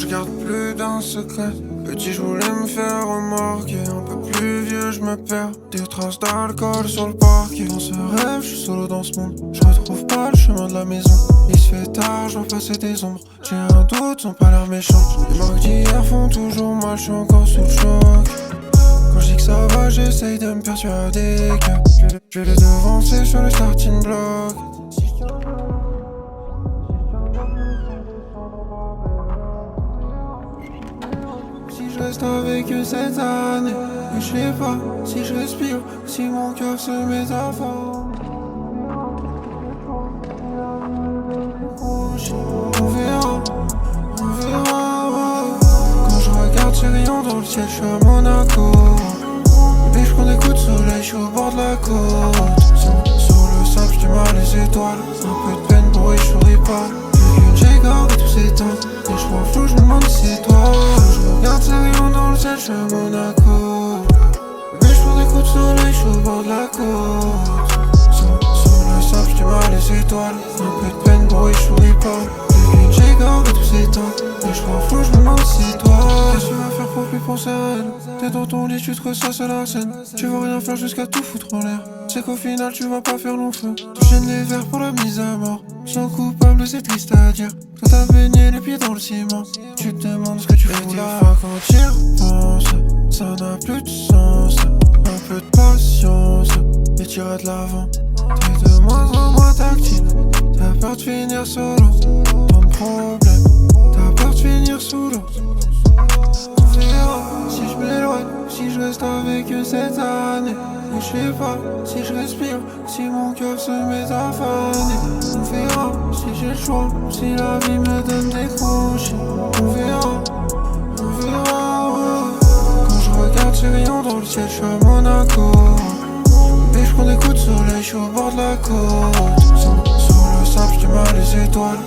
je garde plus d'un secret. Petit, je voulais me faire remarquer. Un peu plus vieux, je me perds. Des traces d'alcool sur le parquet. Dans ce rêve, je suis solo dans ce monde. Je retrouve pas le chemin de la maison. Il se fait tard, je vois passer des ombres. J'ai un doute, sont pas l'air méchants. Les marques d'hier font toujours mal, je suis encore sous le choc. Quand je dis que ça va, j'essaye de me persuader que je vais les devancer sur le starting block. Si je reste avec eux cette année, mais je sais pas si je respire, si mon cœur se met à fond. On verra, on verra. Quand je regarde ces rayons dans le ciel, je suis à Monaco. Et je prends des coups de soleil, je suis au bord de la côte. Sur le sable, je mal les étoiles. Un peu de peine, pour je souris pas. J'ai gardé tous ces temps. Et je vois flou, je me demande si c'est toi. Je regarde ces rayons dans le ciel, je suis à Monaco. Et je prends des coups de soleil, je suis au bord de la côte. Sur le sable, je mal les étoiles. Un peu de peine, pour je souris pas. J'ai gardé tous ces temps. Et je vois flou, je me demande si c'est toi. Qu'est-ce que tu vas faire pour plus penser à elle? T'es dans ton lit, tu te ressasses à la scène. Tu veux rien faire jusqu'à tout foutre en l'air. C'est qu'au final tu vas pas faire long feu. Tu gênes les verres pour la mise à mort. Sans coupable, c'est triste à dire. Toi t'as baigné les pieds dans le ciment. Tu te demandes ce que tu fous là. Quand tu y repenses, ça n'a plus de sens. Un peu de patience et t'iras de l'avant. T'es de moins en moins tactile. T'as peur de finir solo. Tant de problèmes. T'as peur de finir sous l'eau. On verra si je m'éloigne, si je reste avec eux cette année. Mais je sais pas si je respire, si mon cœur se met à faner. On verra si j'ai le choix, si la vie me donne des crochets. On verra, ouais. Quand je regarde ces rayons dans le ciel, je suis à Monaco. Et je prends des coups de soleil, je suis au bord de la côte. Sur le sable, je mal les étoiles.